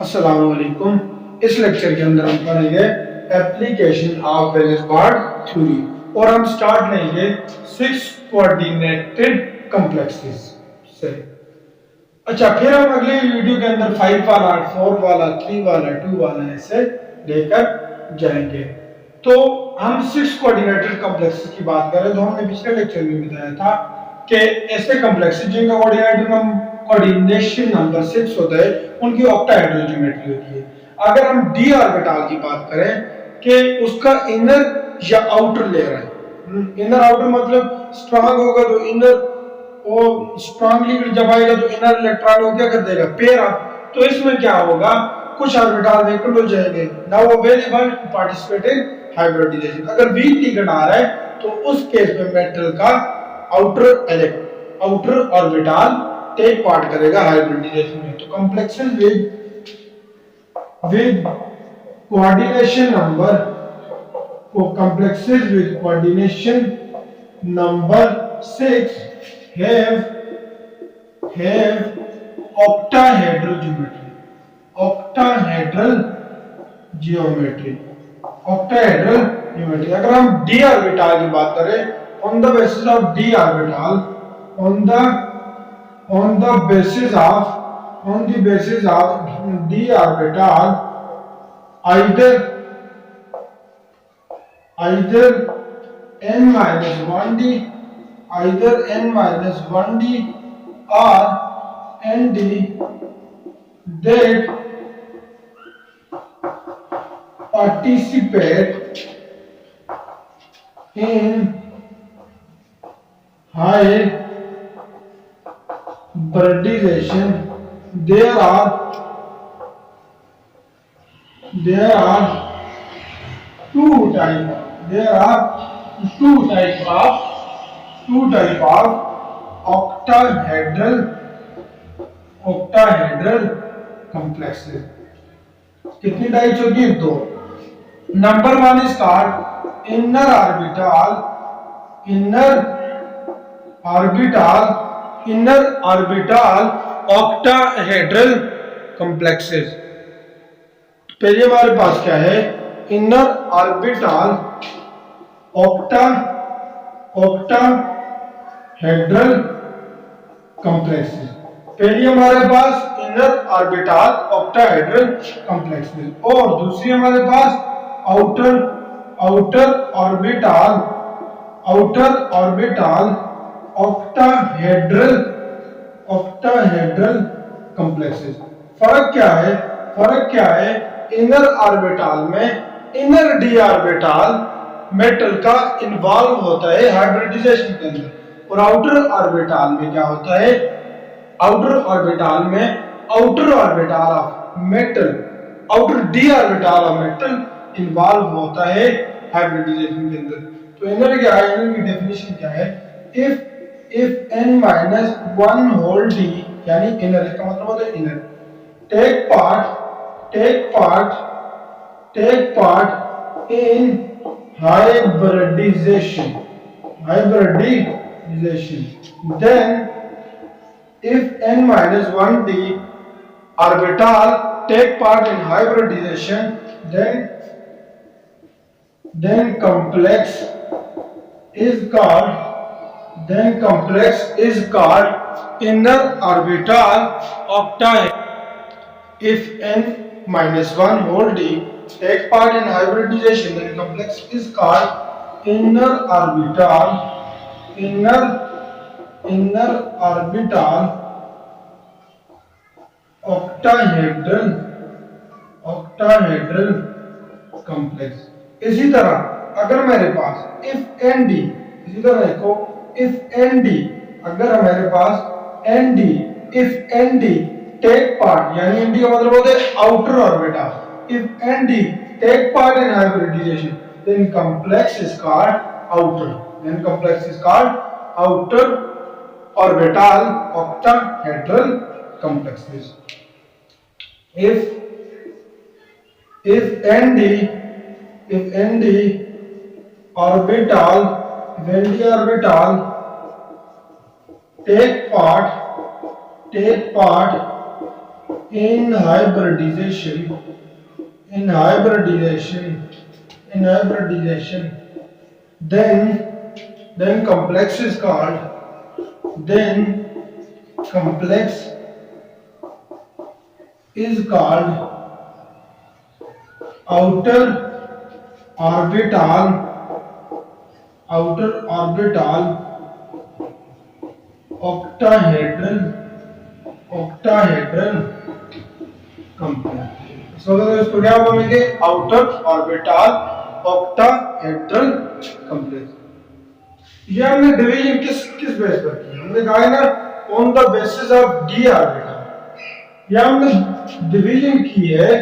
अस्सलाम वालेकुम। इस लेक्चर के अंदर हम पढ़ेंगे application of valence bond theory और हम स्टार्ट लेंगे 6 कोऑर्डिनेटेड कॉम्प्लेक्सेस से। अच्छा, फिर हम अगले वीडियो के अंदर 5 वाला, 4 वाला, 3 वाला, 2 वाला ऐसे लेकर जाएंगे। तो हम 6 कोऑर्डिनेटेड कॉम्प्लेक्सेस की बात करें तो हमने पिछले लेक्चर में बताया था कि ऐसे कॉम्प्लेक्सेस जिनका कोऑर्डिनेशन नंबर 6 होता है उनकी ऑक्टाहेड्रल ज्योमेट्री होती है। अगर हम डी ऑर्बिटल की बात करें कि उसका इनर या आउटर लेयर है, इनर आउटर मतलब स्ट्रांग होगा तो इनर, वो स्ट्रांगली जब आएगा तो इनर इलेक्ट्रॉन को क्या कर देगा, पेयर अप। तो इसमें क्या होगा, कुछ ऑर्बिटल वेकेंट हो जाएंगे, now available to participate in hybridization. अगर वीक लिगेंड आ रहा है तो उस केस में मेटल का आउटर ऑर्बिटल टेक पार्ट करेगा हाइब्रिडाइजेशन में। तो complexes with coordination number complexes with coordination number 6 have octahedral geometry. octahedral geometry octahedral geometry। अगर हम d ऑर्बिटल की बात करें, on the basis of d orbital, on the basis of d orbital, either n minus 1d, either n minus 1d or nd that participate in hybridization. There are two type of octahedral complexes। कितनी types होगी? दो। Number 1 is called inner orbital octahedral complexes। पहले हमारे पास क्या है, inner orbital octahedral complexes। पहली हमारे पास inner orbital octahedral complexes और दूसरी हमारे पास आउटर ऑर्बिटल octahedral complexes। फर्क क्या है, इनर ऑर्बिटल में इनर डी ऑर्बिटल मेटल का इन्वॉल्व होता है हाइब्रिडाइजेशन के अंदर, और आउटर ऑर्बिटल में क्या होता है, आउटर ऑर्बिटल में outer orbital of metal, outer D orbital of metal involve होता है हाइब्रिडाइजेशन के अंदर। तो इनर क्या है, इनर की डेफिनेशन क्या है, if n minus 1 whole d, यानी इनर का मतलब होता है inner, take part in hybridization, then if n minus 1d orbital take part in hybridization, then complex is called inner orbital octahedral। If n minus 1 whole d take part in hybridization, then complex is called inner orbital octahedral complex। इसी तरह अगर मेरे पास if nd, इसी तरह देखो if nd, अगर हमारे पास nd, if nd take part, यानी nd का मतलब होता है outer orbital, if nd take part in hybridization, then complex is called outer orbital octahedral complexes। if nd orbital take part in hybridization, in hybridization, in hybridization, then complex is called, then complex is called outer orbital, outer orbital octahedral, octahedral complex। इसको क्या बोलेंगे? Outer orbital octahedral complex. ये हमने division किस किस base पर किया? हमने कहा है ना on the basis of D orbital. ये हमने डिवीजन की है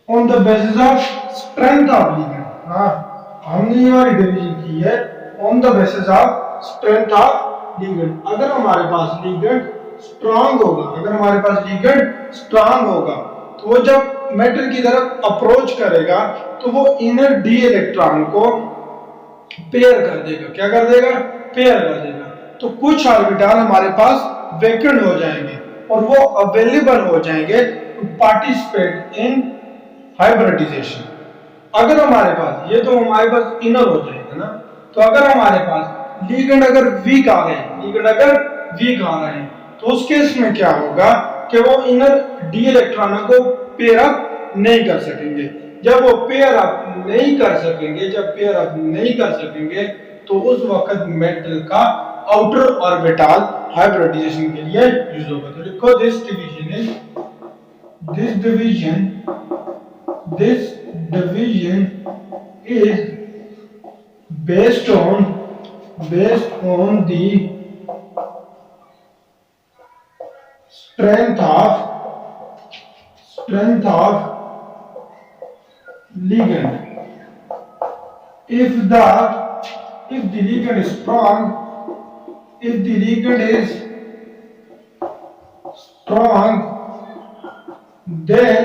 on the basis of strength of ligand. हाँ, हमने ये वाली डिवीजन की है on the basis of strength of ligand. अगर हमारे पास लिगेंड स्ट्रांग होगा, अगर हमारे पास लिगेंड स्ट्रांग होगा तो वो जब मेटल की तरफ अप्रोच करेगा तो वो इनर डी इलेक्ट्रॉन को पेयर कर देगा। क्या कर देगा? पेयर कर देगा। तो कुछ ऑर्बिटल हमारे पास वेकेंट हो जाएंगे और वो अवेलेबल हो जाएंगे टू पार्टिसिपेट इन हाइब्रिडाइजेशन। अगर हमारे पास ये तो हमारे पास इनर हो जाएगा ना, तो अगर हमारे पास लिगेंड अगर वीक आ गए, लिगेंड अगर वीक आ रहे हैं तो उस केस में क्या होगा कि वो इनर डी इलेक्ट्रॉनों को पेयर अप नहीं कर सकेंगे। जब वो पेयर अप नहीं कर सकेंगे, जब पेयर अप नहीं कर सकेंगे तो उस वक्त मेटल का आउटर ऑर्बिटल हाइब्रिडाइजेशन के लिए यूज होगा। तो लिखो this division is, this division, this division is based on the strength of ligand. If the ligand is strong, if the ligand is strong, then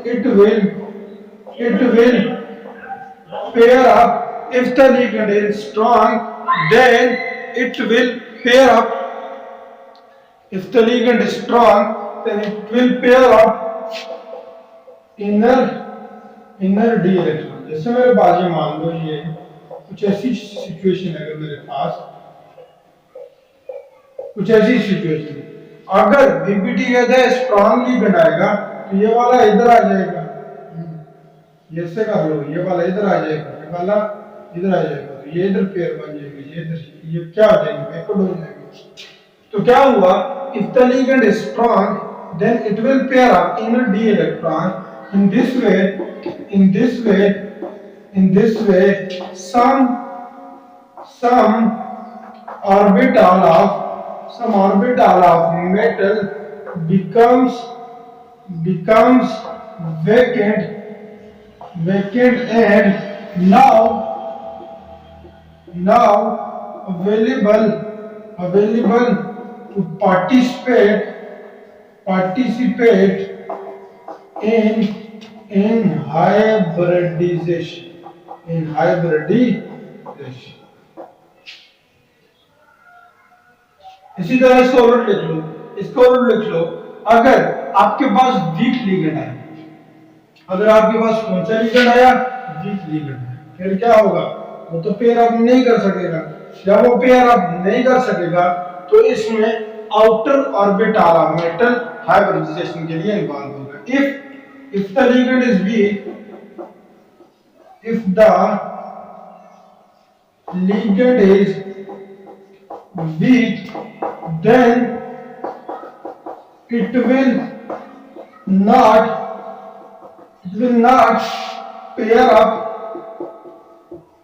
it will pair up. If the ligand is strong, then it will pair up. If the ligand is strong, then it will pair up inner d electron। जैसे मेरे पास ये मान लो ये कुछ ऐसी situation है, अगर मेरे पास कुछ ऐसी सिचुएशन, अगर बीपीटी कहता है स्ट्रांगली बनाएगा तो ये वाला इधर आ जाएगा, ये से कर लो, ये वाला इधर आ जाएगा, ये वाला इधर आ जाएगा, तो ये इधर पेयर बन जाएगा, ये इधर, ये क्या हो जाएगा? बैकवर्ड हो जाएगा। तो क्या हुआ? If the ligand is strong then it will pair up inner D electron in this way, in this way, in this way some orbital of metal becomes vacant and now available to participate in hybridization, इसी तरह इसको और लिख लो, इसको और लिख लो। अगर आपके पास वीक लिगेंड है, अगर आपके पास कौन सा लिगेंड आया? वीक लिगेंड है, फिर क्या होगा? वो तो पेयर अप नहीं कर सकेगा। जब वो पेयर अप नहीं कर सकेगा तो इसमें outer orbital of metal hybridization के लिए इन्वॉल्व होगा। if the ligand is weak, if the ligand is weak, then it will not pair up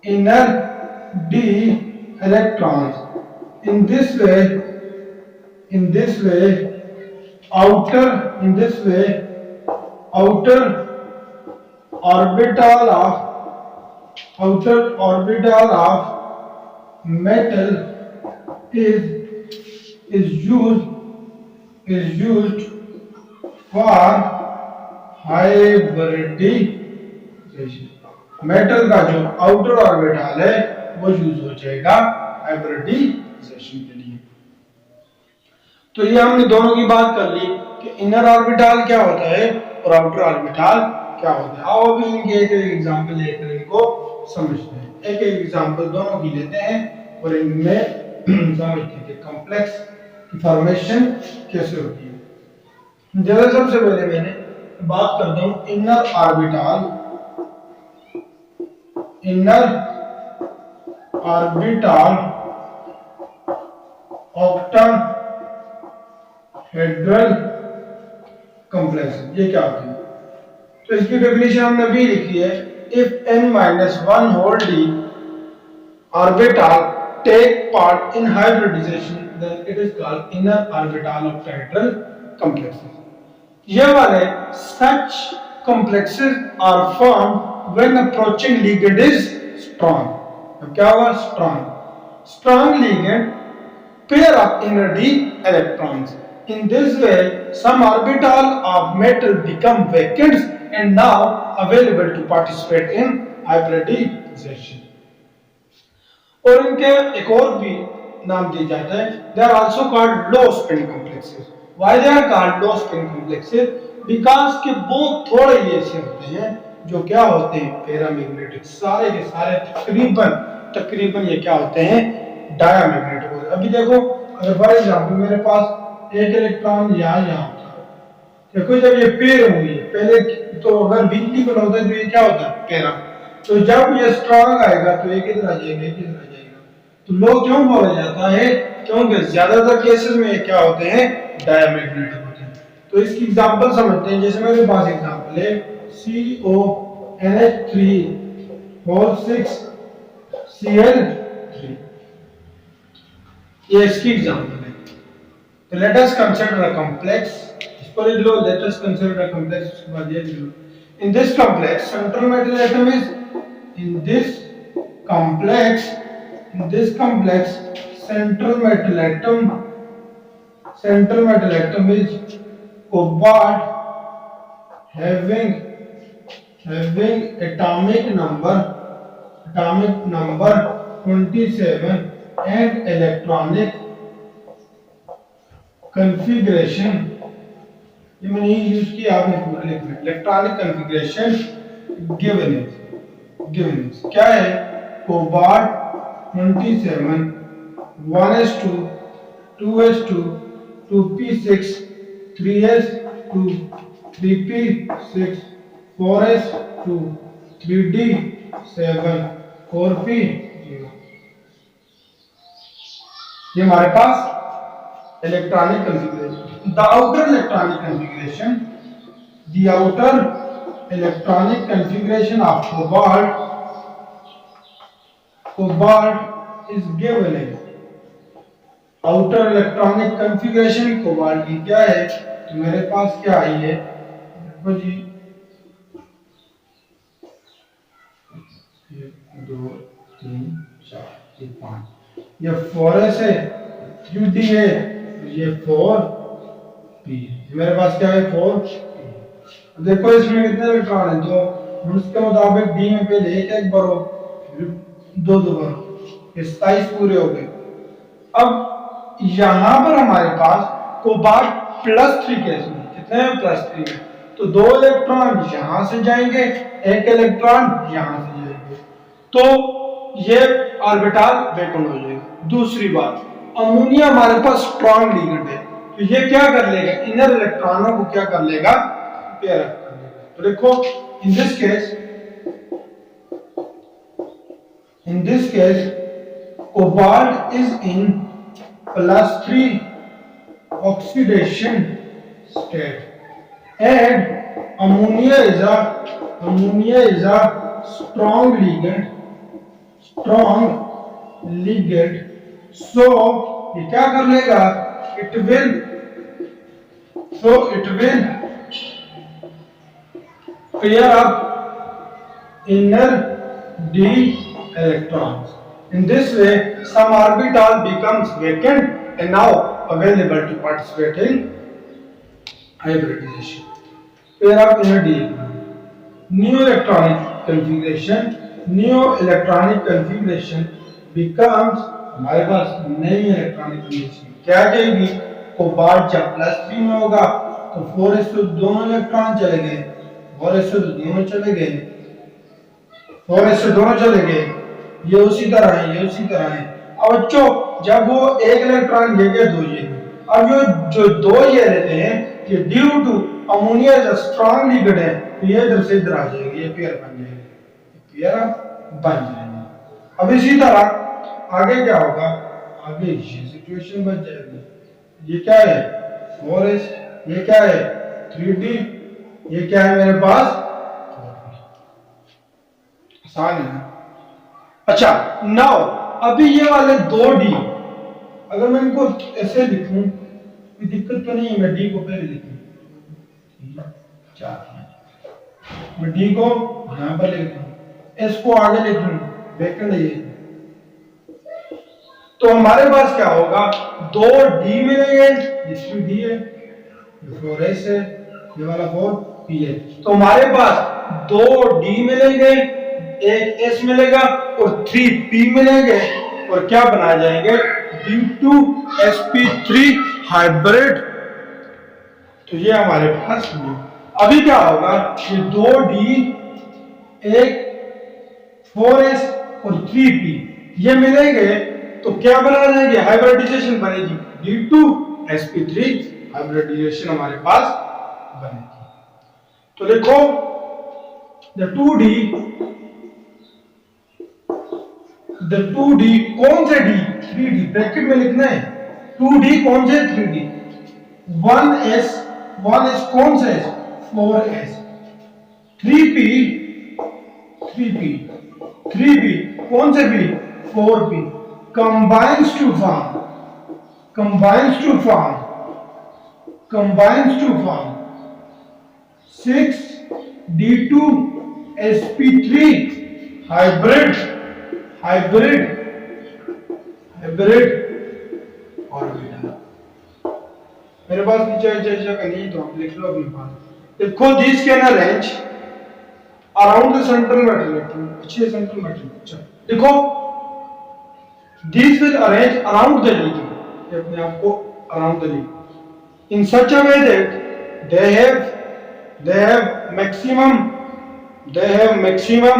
inner d electrons. In this way outer orbital of metal is used for hybridization. Metal का जो outer orbital है वो use हो जाएगा hybridisation के लिए। तो ये हमने दोनों की बात कर ली कि इनर ऑर्बिटल क्या होता है और आउटर ऑर्बिटल क्या होता है। आओ अभी इनके एक एग्जांपल लेकर इनको समझते हैं। एक एक एग्जांपल दोनों की लेते हैं और इनमें समझते हैं कि कॉम्प्लेक्स की फॉर्मेशन कैसे होती है। जैसे सबसे पहले मैंने बात करता हूँ इनर ऑर्बिटल ऑक्टाहेड्रल कॉम्प्लेक्स, ये क्या होती है? तो इसकी डेफिनेशन हमने भी लिखी है, if n-1 whole d orbital take part in hybridization then it is called inner orbital octahedral complexes. ये वाले such complexes are formed when approaching ligand is strong. अब क्या हुआ? strong ligand pair of inner d electrons. In this way, some orbital of metal become vacant and now available to participate in hybridization. और इनके एक और भी नाम दिए जाते हैं। They are also called low spin complexes. Why they are called low spin complexes? Because के बहुत थोड़े ये ऐसे होते हैं जो क्या होते हैं पैरामैग्नेटिक, सारे के सारे तकरीबन ये क्या होते हैं डायामैग्नेटिक होते हैं। अभी देखो, अगर फॉर एग्जांपल मेरे पास एक इलेक्ट्रॉन यहाँ होता है, देखो जब ये पेयर हुई पहले तो अगर वीकली बना होता है तो ये क्या होता है पैरा, तो जब ये स्ट्रांग आएगा तो एक इधर आ जाएगा एक इधर आ जाएगा। तो लो क्यों बोला जाता है? क्योंकि ज्यादातर केसेस में ये क्या होते हैं डायामैग्नेटिक होते हैं। तो इसकी एग्जांपल समझते हैं। जैसे मेरे पास एग्जांपल है CONH3 ये इसकी एग्जांपल है। तो let us consider a complex, इसको लिख लो, let us consider a complex, उसके बाद ये लिख लो। In this complex central metal atom is central metal atom is cobalt having atomic number 27 and electronic configuration, ये मैंने यूज किया, आपने पूरा लिखना। इलेक्ट्रॉनिक कॉन्फ़िगरेशन गिवन इज क्या है? Cobalt 27 1s2 2s2 2p6 3s2 3p6 4s2 3d7 4p0। ये हमारे पास electronic configuration. The outer electronic configuration of cobalt is given as outer electronic configuration cobalt की क्या है? तो मेरे पास क्या आई है, देखो जी 1 2 3 4 5, ये 4s है, 3d है, ये 4p, मेरे पास क्या है 4p। देखो इसमें कितने इलेक्ट्रॉन है? तो उसके मुताबिक डी में पहले एक बार हो, फिर दो बार, ये 27 पूरे हो गए। अब यहाँ पर हमारे पास कोबाल्ट +3 केस में कितने हैं? +3 में, तो 2 इलेक्ट्रॉन यहाँ से जाएंगे, एक इलेक्ट्रॉन यहाँ से जाएंगे, तो ये ऑर्बिटल वैकेंट हो जाएगा। दूसरी बात, अमोनिया हमारे पास स्ट्रॉन्ग लिगेंड है, तो ये क्या कर लेगा? इनर इलेक्ट्रॉनों को क्या कर लेगा? पेयर अप कर लेगा। तो देखो in this case cobalt is in +3 oxidation state and ammonia is a strong ligand, so ये क्या कर लेगा? it will pair up inner d electrons. In this way, some orbital becomes vacant and now available to participate in hybridization. Pair up inner d electrons. New electronic configuration becomes, हमारे पास नई electronic configuration क्या कहेगी? Cobalt जब +3 में होगा तो 4s2 दोनों electron चले गए, 4s2 दोनों चले गए, 4s2 दोनों चले गए, ये उसी तरह है, ये उसी तरह है। अब बच्चों जब वो एक इलेक्ट्रॉन ये गए, दो ये गए, अब जो दो ये रहते हैं ये due to ammonia is a strong ligand है तो ये इधर से इधर आ जाएगी, ये पेयर बन जाएगी, पेयर बन जाएगी। अब इसी तरह आगे क्या होगा, आगे ये सिचुएशन बच जाएगी। ये क्या है 4s, ये क्या है 3d, ये क्या है मेरे पास 4p। आसान है ना। अच्छा नाउ अभी ये वाले 2d अगर मैं इनको ऐसे लिखूं कोई दिक्कत तो नहीं है, मैं d को पहले लिखूं 4, मैं d को यहां पर लिख दूं, s को आगे लिख दूं, वेकेंट है ये। तो हमारे पास क्या होगा, 2d मिलेंगे, ये 3d है, ये 4s है, ये वाला 4p है। तो हमारे पास 2d मिलेंगे, एक s मिलेगा और 3p मिलेंगे और क्या बना जाएंगे d2sp3 हाइब्रिड। तो ये हमारे पास है। अभी क्या होगा, ये 2d, एक 4s और 3p ये मिलेंगे तो क्या बना जाएंगे, हाइब्रिडाइजेशन बनेगी, d2sp3 हाइब्रिडाइजेशन हमारे पास बनेगी। तो लिखो द 2d कौन से d, 3d ब्रैकेट में लिखना है, 2d कौन से 3d, 1s कौन सा है 4s, 3p कौन से p 4p combines to form 6d2sp3 hybrid orbital. मेरे पास नीचे जगह नहीं तो आप लिख लो अपने पास। देखो this can arrange around the central metal electron, अच्छे सेंट्रल मेटल। अच्छा देखो this will arrange around the ligand, ये अपने आप को around the ligand in such a way that they have maximum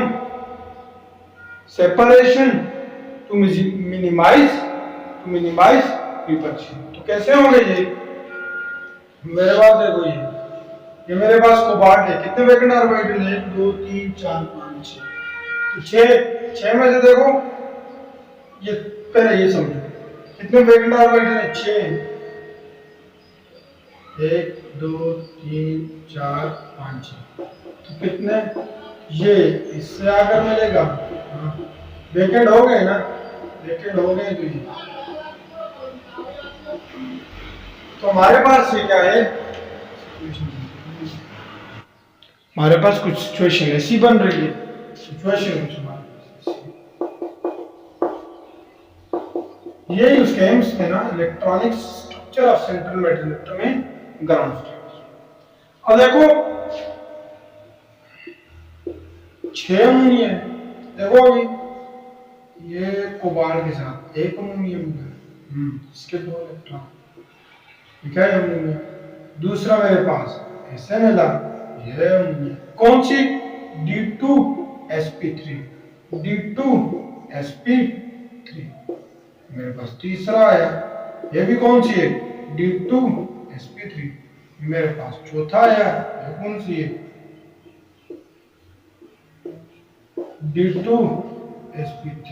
separation to minimize repulsion। तो कैसे होंगे ये, मेरे पास देखो ये मेरे पास कोबाल्ट है, कितने वैकेंट ऑर्बिटल है 1 2 3 4 5 6, तो 6 में से देखो ये पहले ये समझो कितने वैकेंट ऑर्बिटल है, 6, 1 2 3 4 5 6, तो कितने ये इससे आकर मिलेगा, वैकेंट हो गए ना, वैकेंट हो गए तो ये, तो हमारे पास ये क्या है, हमारे पास कुछ सिचुएशन ऐसी बन रही है, सिचुएशन कुछ हमारे पास ये यूज केम्स में ना electronic structure of central metal electron में ग्राउंड स्टेट। अब देखो 6 अमोनिया है, देखो अभी ये कोबाल्ट के साथ 1 अमोनियम है, इसके 2 इलेक्ट्रॉन, ठीक है अमोनिया। दूसरा मेरे पास ऐसे मिला, ये अमोनिया कौन सी d2sp3 मेरे पास। तीसरा आया, ये भी कौन सी है d2sp3 मेरे पास। चौथा आया, ये कौन सी है d2sp3।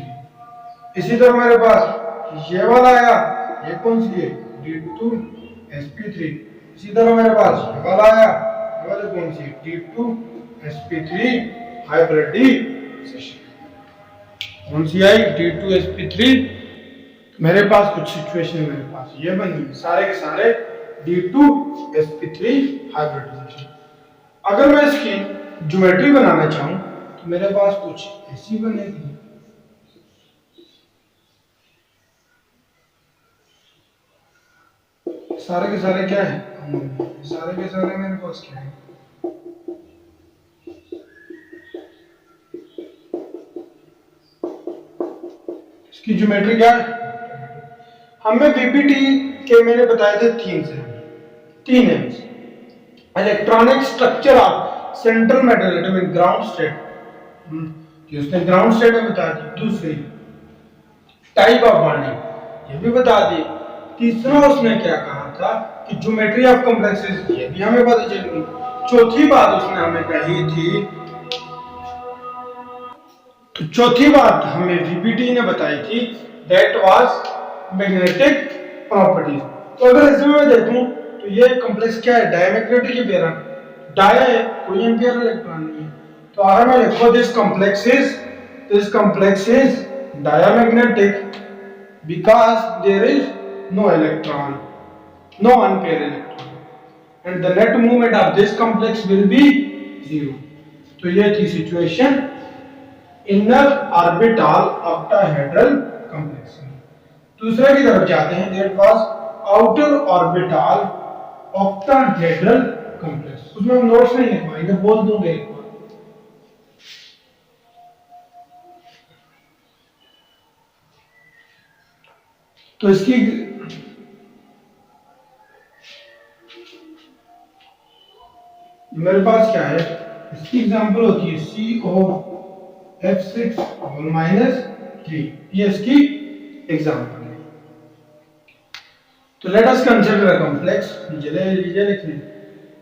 इसी तरह मेरे पास ये वाला आया, ये कौन सी है d2sp3। इसी तरह मेरे पास ये वाला आया, ये वाला कौन सी है d2sp3 हाइब्रिडाइजेशन। कौन सी आई d2sp3। मेरे पास कुछ सिचुएशन है, मेरे पास ये बनी सारे के सारे d2sp3 हाइब्रिडाइजेशन। अगर मैं इसकी ज्योमेट्री बनाना चाहूं तो मेरे पास कुछ ऐसी बनेगी, सारे के सारे क्या है, सारे के सारे मेरे पास क्या है, इसकी ज्योमेट्री क्या है। हमें वीपीटी के मैंने बताए थे तीन AIIMS. Electronic structure of central metal atom in ground state, कि उसने ग्राउंड स्टेट में बता दी। दूसरी टाइप ऑफ बॉन्डिंग, ये भी बता दी। तीसरा उसने क्या कहा था कि ज्योमेट्री ऑफ कॉम्प्लेक्सेस, ये भी हमें पता चल गई। चौथी बात उसने हमें कही थी, तो चौथी बात हमें वीपीटी ने बताई थी, दैट वाज मैग्नेटिक प्रॉपर्टीज। तो अगर इसमें मैं देखूं तो ये कॉम्प्लेक्स क्या है, डायमैग्नेटिक है पेयर, डाया है, कोई एम्पियर इलेक्ट्रॉन नहीं है। तो अगर मैं लिखो this complex is diamagnetic because there is no electron, no unpaired electron, and the net movement of this complex will be zero. तो ये थी situation inner orbital octahedral complex में। दूसरे की तरफ जाते हैं, that was outer orbital octahedral complex. उसमें हम नोट्स नहीं लिख पाएंगे, बोल दूंगे एक बार। तो इसकी मेरे पास क्या है, इसकी एग्जांपल होती है COF6 -3, ये इसकी एग्जांपल है। तो let us consider a complex, लीजिए लिख लें।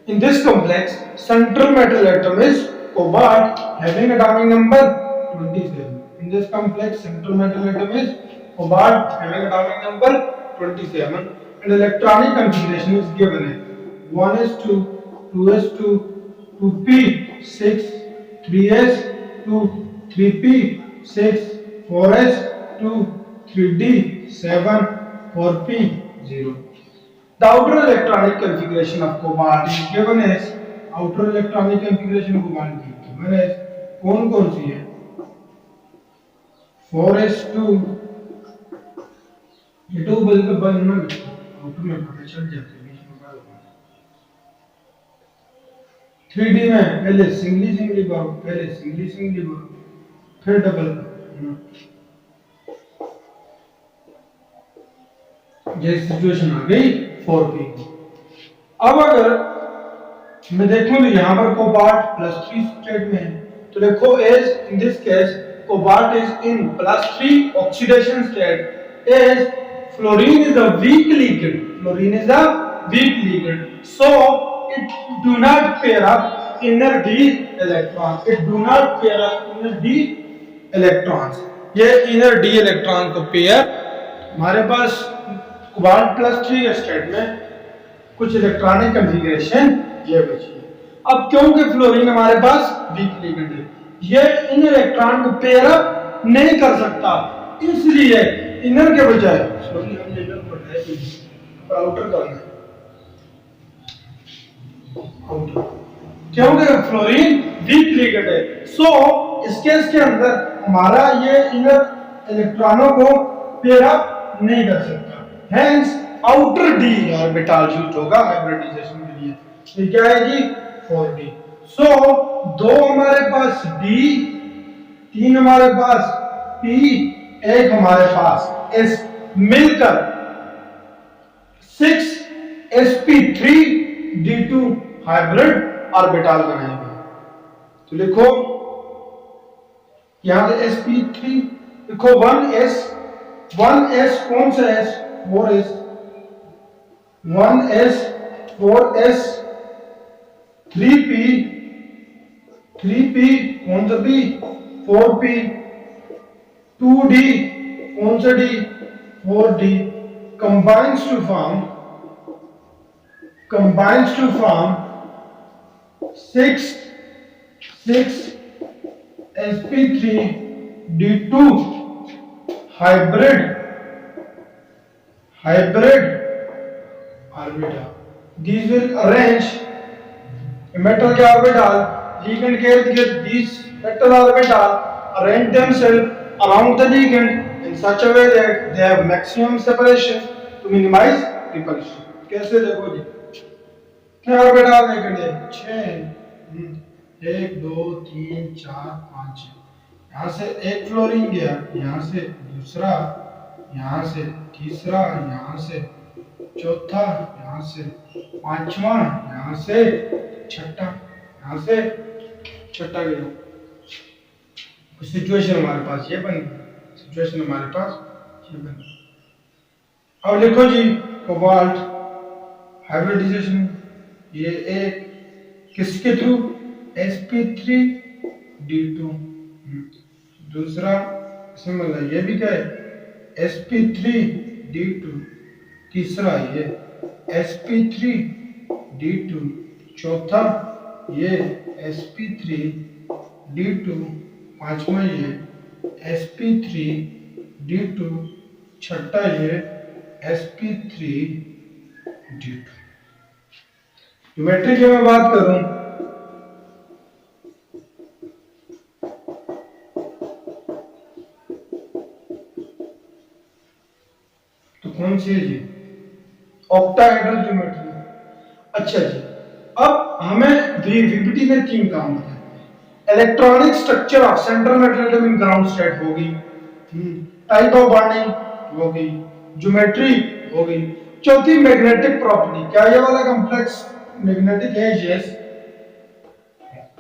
इन this complex central metal atom is cobalt having atomic number 27। In this complex central metal atom is cobalt having atomic number 27 and electronic configuration is given as 1s2 2s2 2p6 3s2 3p6 4s2 3d7 4p0. The outer electronic configuration of cobalt is given as outer electronic configuration cobalt की given as कौन सी है, 4s2, ये तो बल्कि बनना outer में पता चल जाता है, बीच में बात होगा। 3D में पहले सिंगली करो, फिर डबल करो। ये सिचुएशन आ गई 4p। अब अगर मैं देखूं तो यहां पर कोबाल्ट +3 स्टेट में है, तो देखो as in this case cobalt is in +3 oxidation state, as fluorine is a weak ligand, so it do not pair up inner d electrons, ये inner d electron को पेयर हमारे पास कोबाल्ट +3 स्टेट में कुछ electronic configuration ये बची है। अब क्योंकि फ्लोरीन हमारे पास वीक लिगेंड है, ये इन इलेक्ट्रॉन को पेयर अप नहीं कर सकता, इसलिए इनर के बजाय सॉरी हम इनर पढ़ रहे हैं, आउटर करना है आउटर, क्योंकि फ्लोरीन वीक लिगेंड है। सो इस केस के अंदर हमारा ये इनर इलेक्ट्रॉनों को पेयर अप नहीं कर सकता, hence outer D orbital use होगा हाइब्रिडाइजेशन के लिए। ये क्या है जी, 4d। सो दो हमारे पास d, 3 हमारे पास p, एक हमारे पास s, मिलकर 6sp3d2 हाइब्रिड ऑर्बिटल बनाएंगे। तो लिखो यहां से sp3 लिखो, 1s कौन सा s, 4s, 1s 4s, 3p कौन सा p, 4p, 2d कौन सा d, 4d, combines to form 6 sp3d2 hybrid orbital. These will arrange a metal orbital, ligand get these metal orbital arrange themselves around the ligand in such a way that they have maximum separation to minimize repulsion. कैसे देखो जी, कितने orbital देखेंगे, 6, 1 2 3 4 5, यहाँ से एक fluorine गया, यहाँ से दूसरा, यहाँ से तीसरा यहाँ से, चौथा यहाँ से, पांचवा यहाँ से, छठा यहाँ से, छठा गया। सिचुएशन हमारे पास ये बन गई, सिचुएशन हमारे पास ये बन गई। अब लिखो जी कोबाल्ट हाइब्रिडाइजेशन, ये एक किसके थ्रू, sp3d2। दूसरा इसमें मतलब ये भी क्या है, sp3d2। तीसरा ये sp3d2। चौथा ये sp3d2। पांचवा ये sp3d2। छठा ये sp3d2। ज्योमेट्री की मैं बात करूं तो कौन सी है जी, ऑक्टाहेड्रल ज्योमेट्री। अच्छा जी, अब हमें वीपीटी में तीन काम बताए। Electronic structure of central metal atom in ground state होगी, टाइप ऑफ बॉन्डिंग होगी, ज्योमेट्री होगी, चौथी मैग्नेटिक प्रॉपर्टी। क्या ये वाला कॉम्प्लेक्स मैग्नेटिक है? यस,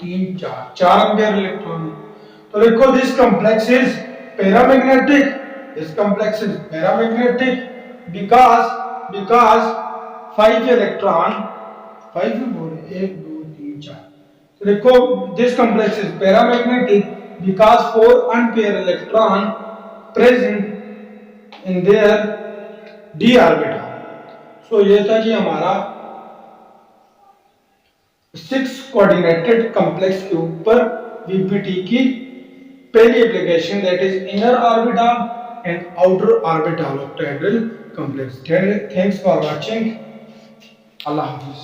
तीन चार एम्पियर इलेक्ट्रॉन। तो देखो this complex is paramagnetic, this complex is paramagnetic because 5 electron, 5 बोले 1 2 3 4। तो देखो this complex is paramagnetic because 4 unpaired electron present in their d orbital। सो ये था कि हमारा 6 कोऑर्डिनेटेड कॉम्प्लेक्स के ऊपर वीपीटी की पहली application, that is inner orbital and outer orbital octahedral complex। Thanks for watching. Allah Hafiz.